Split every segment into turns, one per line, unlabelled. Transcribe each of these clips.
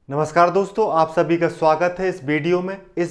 नमस्कार दोस्तों, आप सभी का स्वागत है इस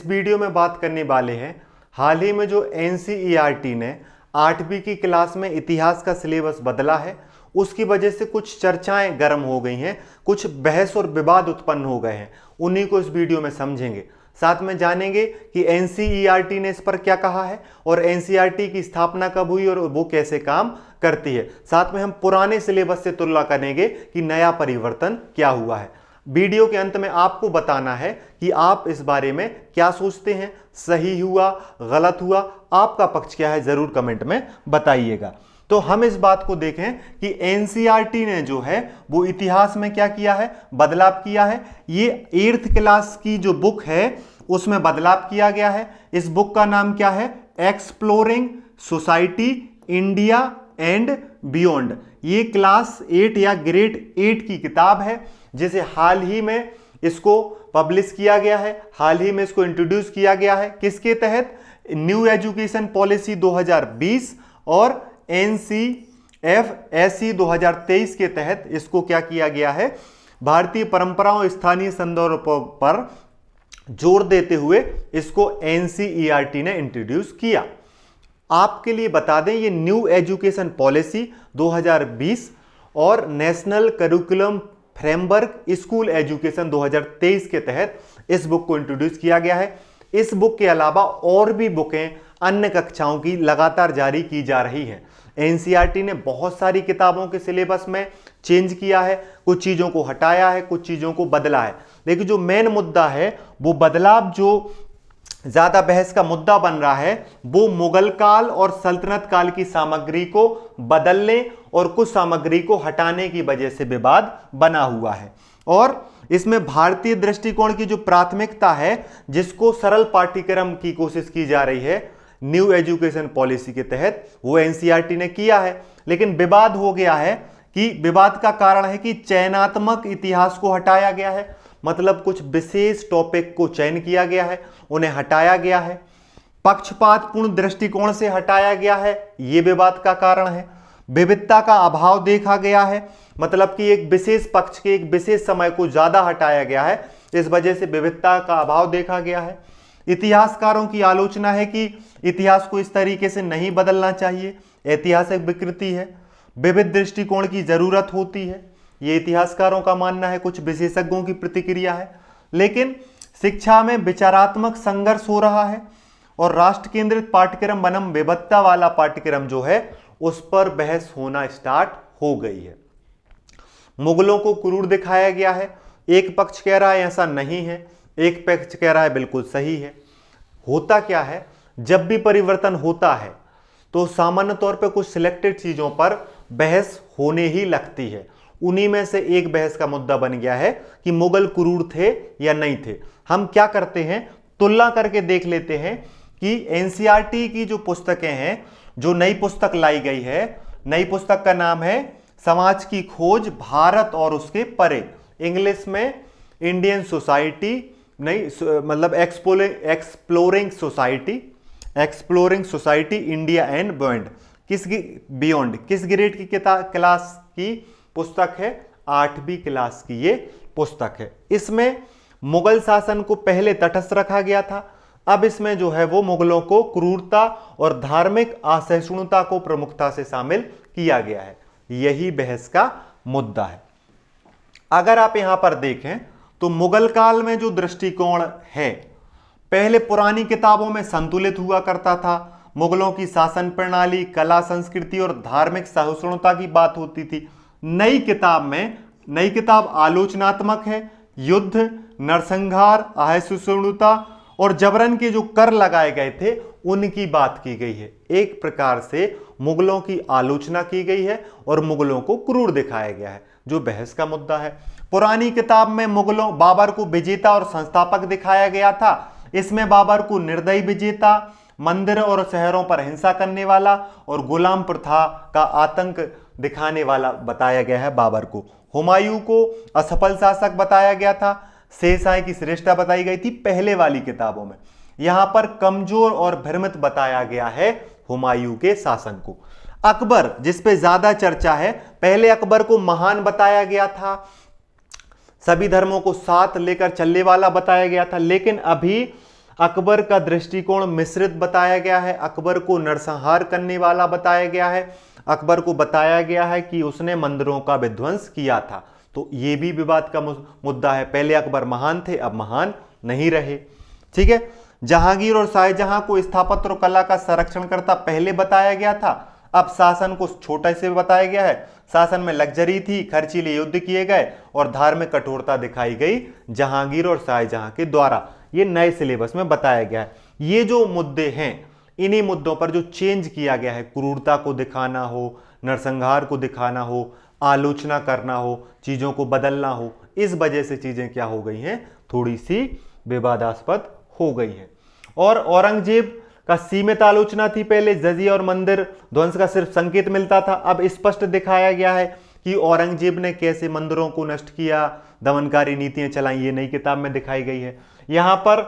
वीडियो में बात करने वाले हैं हाल ही में जो एनसीईआरटी ने 8वीं की क्लास में इतिहास का सिलेबस बदला है। उसकी वजह से कुछ चर्चाएं गर्म हो गई हैं, कुछ बहस और विवाद उत्पन्न हो गए हैं। उन्हीं को इस वीडियो में समझेंगे। साथ में जानेंगे कि एनसीईआरटी ने इस पर क्या कहा है और एनसीईआरटी की स्थापना कब हुई और वो कैसे काम करती है। साथ में हम पुराने सिलेबस से तुलना करेंगे कि नया परिवर्तन क्या हुआ है। वीडियो के अंत में आपको बताना है कि आप इस बारे में क्या सोचते हैं, सही हुआ, गलत हुआ, आपका पक्ष क्या है, जरूर कमेंट में बताइएगा। तो हम इस बात को देखें कि एनसीईआरटी ने जो है वो इतिहास में क्या किया है, बदलाव किया है। ये 8th क्लास की जो बुक है उसमें बदलाव किया गया है। इस बुक का नाम क्या है? Exploring society India and beyond. ये क्लास 8 या ग्रेड 8 की किताब है, जिसे हाल ही में इसको पब्लिश किया गया है, हाल ही में इसको इंट्रोड्यूस किया गया है। किसके तहत? न्यू एजुकेशन पॉलिसी 2020 और एनसीएफएसई 2023 के तहत इसको क्या किया गया है, भारतीय परंपराओं स्थानीय संदर्भों पर जोर देते हुए इसको एनसीईआरटी ने इंट्रोड्यूस किया। आपके लिए बता दें, ये न्यू एजुकेशन पॉलिसी 2020 और national curriculum framework school education 2023 के तहत इस बुक को इंट्रोड्यूस किया गया है। इस बुक के अलावा और भी बुकें अन्य कक्षाओं की लगातार जारी की जा रही हैं। एनसीईआरटी ने बहुत सारी किताबों के सिलेबस में चेंज किया है, कुछ चीज़ों को हटाया है, कुछ चीज़ों को बदला है। लेकिन जो मेन मुद्दा है, वो बदलाव जो ज्यादा बहस का मुद्दा बन रहा है, वो मुगल काल और सल्तनत काल की सामग्री को बदलने और कुछ सामग्री को हटाने की वजह से विवाद बना हुआ है। और इसमें भारतीय दृष्टिकोण की जो प्राथमिकता है, जिसको सरल पाठ्यक्रम की कोशिश की जा रही है न्यू एजुकेशन पॉलिसी के तहत, वो एनसीईआरटी ने किया है। लेकिन विवाद हो गया है कि विवाद का कारण है कि चयनात्मक इतिहास को हटाया गया है, मतलब कुछ विशेष टॉपिक को चयन किया गया है, उन्हें हटाया गया है। पक्षपातपूर्ण दृष्टिकोण से हटाया गया है, यह विवाद का कारण है। विविधता का अभाव देखा गया है, मतलब कि एक विशेष पक्ष के एक विशेष समय को ज्यादा हटाया गया है, इस वजह से विविधता का अभाव देखा गया है। इतिहासकारों की आलोचना है कि इतिहास को इस तरीके से नहीं बदलना चाहिए, ऐतिहासिक विकृति है, विविध दृष्टिकोण की जरूरत होती है, ये इतिहासकारों का मानना है, कुछ विशेषज्ञों की प्रतिक्रिया है। लेकिन शिक्षा में विचारात्मक संघर्ष हो रहा है और राष्ट्र केंद्रित पाठ्यक्रम बनम विविधता वाला पाठ्यक्रम जो है उस पर बहस होना स्टार्ट हो गई है। मुगलों को क्रूर दिखाया गया है। एक पक्ष कह रहा है ऐसा नहीं है, एक पक्ष कह रहा है बिल्कुल सही है। होता क्या है, जब भी परिवर्तन होता है तो सामान्य तौर पर कुछ सिलेक्टेड चीजों पर बहस होने ही लगती है। उन्हीं में से एक बहस का मुद्दा बन गया है कि मुगल क्रूर थे या नहीं थे। हम क्या करते हैं, तुलना करके देख लेते हैं कि एनसीईआरटी की जो पुस्तकें हैं, जो नई पुस्तक लाई गई है, नई पुस्तक का नाम है समाज की खोज भारत और उसके परे, इंग्लिश में इंडियन सोसाइटी, नहीं मतलब exploring society India and beyond. किस ग्रेड की क्लास की पुस्तक है? 8वीं क्लास की ये पुस्तक है। इसमें मुगल शासन को पहले तटस्थ रखा गया था, अब इसमें जो है वो मुगलों को क्रूरता और धार्मिक असहिष्णुता को प्रमुखता से शामिल किया गया है। यही बहस का मुद्दा है। अगर आप यहां पर देखें तो मुगल काल में जो दृष्टिकोण है, पहले पुरानी किताबों में संतुलित हुआ करता था। मुगलों की शासन प्रणाली, कला, संस्कृति और धार्मिक सहिष्णुता की बात होती थी। नई किताब आलोचनात्मक है, युद्ध, नरसंहार, असहिष्णुता और जबरन के जो कर लगाए गए थे उनकी बात की गई है। एक प्रकार से मुगलों की आलोचना की गई है और मुगलों को क्रूर दिखाया गया है, जो बहस का मुद्दा है। पुरानी किताब में बाबर को विजेता और संस्थापक दिखाया गया था। इसमें बाबर को निर्दयी विजेता, मंदिर और शहरों पर हिंसा करने वाला और गुलाम प्रथा का आतंक दिखाने वाला बताया गया है बाबर को। हुमायूं को असफल शासक बताया गया था। शेरशाह की श्रेष्ठता बताई गई थी पहले वाली किताबों में। यहां पर कमजोर और भ्रमित बताया गया है हुमायूं के शासन को। अकबर, जिस पे ज्यादा चर्चा है, पहले अकबर को महान बताया गया था, सभी धर्मों को साथ लेकर चलने वाला बताया गया था। लेकिन अभी अकबर का दृष्टिकोण मिश्रित बताया गया है, अकबर को नरसंहार करने वाला बताया गया है, अकबर को बताया गया है कि उसने मंदिरों का विध्वंस किया था। तो ये भी विवाद का मुद्दा है। पहले अकबर महान थे, अब महान नहीं रहे। ठीक है, जहांगीर और शाहजहां को स्थापत्य और कला का संरक्षणकर्ता पहले बताया गया था, अब शासन को छोटा से बताया गया है। शासन में लग्जरी थी, खर्चीले युद्ध किए गए और धार्मिक कठोरता दिखाई गई जहांगीर और शाहजहां के द्वारा। ये नए सिलेबस में बताया गया है। ये जो मुद्दे हैं, इन्हीं मुद्दों पर जो चेंज किया गया है, क्रूरता को दिखाना हो, नरसंहार को दिखाना हो, आलोचना करना हो, चीजों को बदलना हो, इस वजह से चीजें क्या हो गई हैं, थोड़ी सी विवादास्पद हो गई हैं। और औरंगजेब का सीमित आलोचना थी पहले, जजिया और मंदिर ध्वंस का सिर्फ संकेत मिलता था। अब स्पष्ट दिखाया गया है कि औरंगजेब ने कैसे मंदिरों को नष्ट किया, दमनकारी नीतियां चलाई, ये नई किताब में दिखाई गई है। यहां पर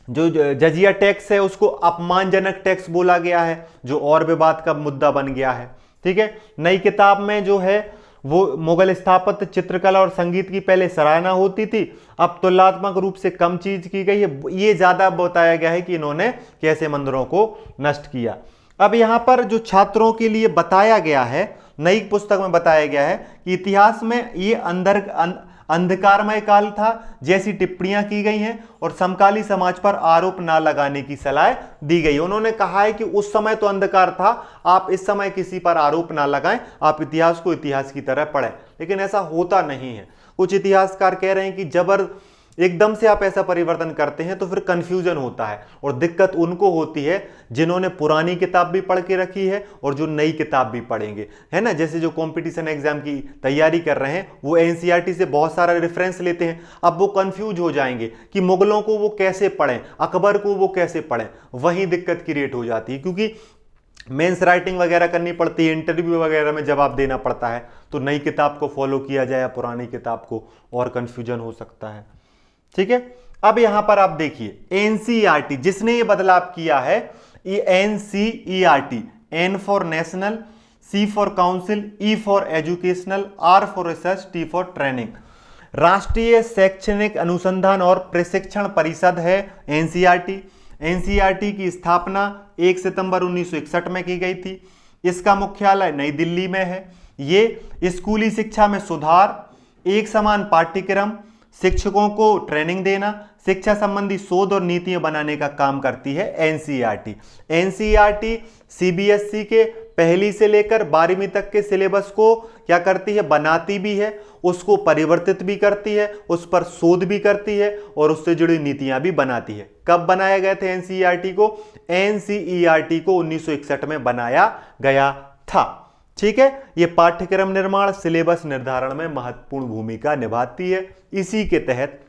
जो जजिया टैक्स है उसको अपमानजनक टैक्स बोला गया है, जो और विवाद का मुद्दा बन गया है। ठीक है, नई किताब में जो है वो मुगल स्थापत्य, चित्रकला और संगीत की पहले सराहना होती थी, अब तुलनात्मक रूप से कम चीज की गई है। ये ज्यादा बताया गया है कि इन्होंने कैसे मंदिरों को नष्ट किया। अब यहां पर जो छात्रों के लिए बताया गया है, नई पुस्तक में बताया गया है कि इतिहास में ये अंधकारमय काल था जैसी टिप्पणियां की गई हैं और समकालीन समाज पर आरोप ना लगाने की सलाह दी गई। उन्होंने कहा है कि उस समय तो अंधकार था, आप इस समय किसी पर आरोप ना लगाएं, आप इतिहास को इतिहास की तरह पढ़ें। लेकिन ऐसा होता नहीं है। कुछ इतिहासकार कह रहे हैं कि एकदम से आप ऐसा परिवर्तन करते हैं तो फिर कंफ्यूजन होता है, और दिक्कत उनको होती है जिन्होंने पुरानी किताब भी पढ़ के रखी है और जो नई किताब भी पढ़ेंगे, है ना। जैसे जो कंपटीशन एग्जाम की तैयारी कर रहे हैं वो एनसीईआरटी से बहुत सारा रेफरेंस लेते हैं, अब वो कंफ्यूज हो जाएंगे कि मुगलों को वो कैसे पढ़ें, अकबर को वो कैसे पढ़ें। वहीं दिक्कत क्रिएट हो जाती है, क्योंकि मेंस राइटिंग वगैरह करनी पड़ती है, इंटरव्यू वगैरह में जवाब देना पड़ता है, तो नई किताब को फॉलो किया जाए या पुरानी किताब को, और कंफ्यूजन हो सकता है। ठीक है, अब यहां पर आप देखिए एनसीईआरटी जिसने ये बदलाव किया है, ये NCERT, N for national, C for council, E for educational, R for research, T for training, राष्ट्रीय शैक्षणिक अनुसंधान और प्रशिक्षण परिषद है एनसीईआरटी। एनसीईआरटी की स्थापना 1 सितंबर 1961 में की गई थी। इसका मुख्यालय नई दिल्ली में है। ये स्कूली शिक्षा में सुधार, एक समान पाठ्यक्रम, शिक्षकों को ट्रेनिंग देना, शिक्षा संबंधी शोध और नीतियां बनाने का काम करती है एनसीईआरटी। एनसीईआरटी सीबीएसई के पहली से लेकर 12वीं तक के सिलेबस को क्या करती है, बनाती भी है, उसको परिवर्तित भी करती है, उस पर शोध भी करती है और उससे जुड़ी नीतियां भी बनाती है। कब बनाए गए थे एनसीईआरटी को? एनसीईआरटी को 1961 में बनाया गया था। ठीक है, यह पाठ्यक्रम निर्माण, सिलेबस निर्धारण में महत्वपूर्ण भूमिका निभाती है। इसी के तहत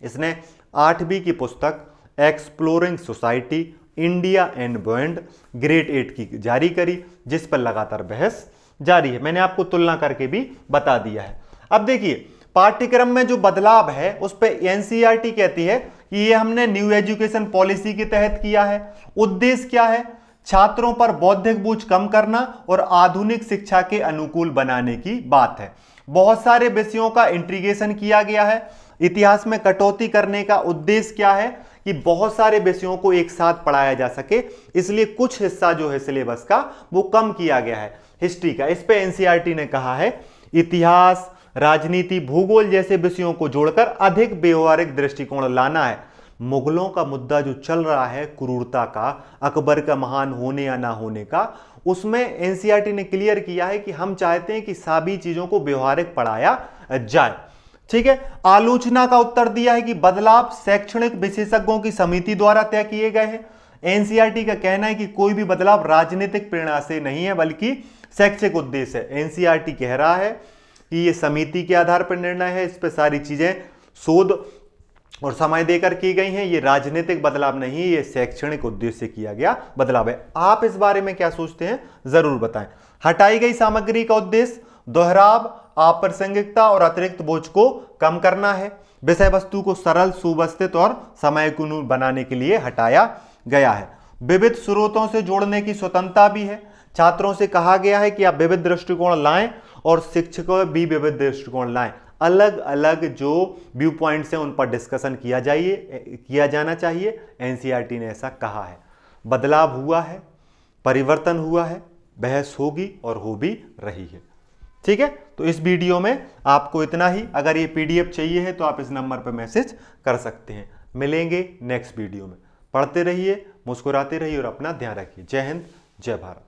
इसने 8वीं की पुस्तक exploring society India and beyond grade 8 की जारी करी, जिस पर लगातार बहस जारी है। मैंने आपको तुलना करके भी बता दिया है। अब देखिए पाठ्यक्रम में जो बदलाव है उस पर एनसीईआरटी कहती है कि ये हमने न्यू एजुकेशन पॉलिसी के तहत किया है। उद्देश्य क्या है? छात्रों पर बौद्धिक बोझ कम करना और आधुनिक शिक्षा के अनुकूल बनाने की बात है। बहुत सारे विषयों का इंटीग्रेशन किया गया है। इतिहास में कटौती करने का उद्देश्य क्या है कि बहुत सारे विषयों को एक साथ पढ़ाया जा सके, इसलिए कुछ हिस्सा जो है सिलेबस का वो कम किया गया है हिस्ट्री का। इस पे एनसीईआरटी ने कहा है इतिहास, राजनीति, भूगोल जैसे विषयों को जोड़कर अधिक व्यवहारिक दृष्टिकोण लाना है। मुगलों का मुद्दा जो चल रहा है क्रूरता का, अकबर का महान होने या ना होने का, उसमें एनसीईआरटी ने क्लियर किया है कि हम चाहते हैं कि सभी चीजों को व्यवहारिक पढ़ाया जाए। ठीक है, आलोचना का उत्तर दिया है कि बदलाव शैक्षणिक विशेषज्ञों की समिति द्वारा तय किए गए हैं। एनसीईआरटी का कहना है कि कोई भी बदलाव राजनीतिक प्रेरणा से नहीं है बल्कि शैक्षिक उद्देश्य है। एनसीईआरटी कह रहा है कि यह समिति के आधार पर निर्णय है, इस पर सारी चीजें शोध और समय देकर की गई हैं। ये राजनीतिक बदलाव नहीं है, ये शैक्षणिक उद्देश्य से किया गया बदलाव है। आप इस बारे में क्या सोचते हैं जरूर बताएं। हटाई गई सामग्री का उद्देश्य दोहराव, अप्रासंगिकता और अतिरिक्त बोझ को कम करना है। विषय वस्तु को सरल, सुव्यवस्थित और समयानुकूल बनाने के लिए हटाया गया है। विविध स्रोतों से जोड़ने की स्वतंत्रता भी है। छात्रों से कहा गया है कि आप विविध दृष्टिकोण लाएं और शिक्षकों भी विविध दृष्टिकोण लाएं। अलग अलग जो व्यू पॉइंट्स हैं उन पर डिस्कशन किया जाना चाहिए। एनसीईआरटी ने ऐसा कहा है। बदलाव हुआ है, परिवर्तन हुआ है, बहस होगी और हो भी रही है। ठीक है, तो इस वीडियो में आपको इतना ही। अगर ये पीडीएफ चाहिए है तो आप इस नंबर पर मैसेज कर सकते हैं। मिलेंगे नेक्स्ट वीडियो में। पढ़ते रहिए, मुस्कुराते रहिए और अपना ध्यान रखिए। जय हिंद, जय भारत।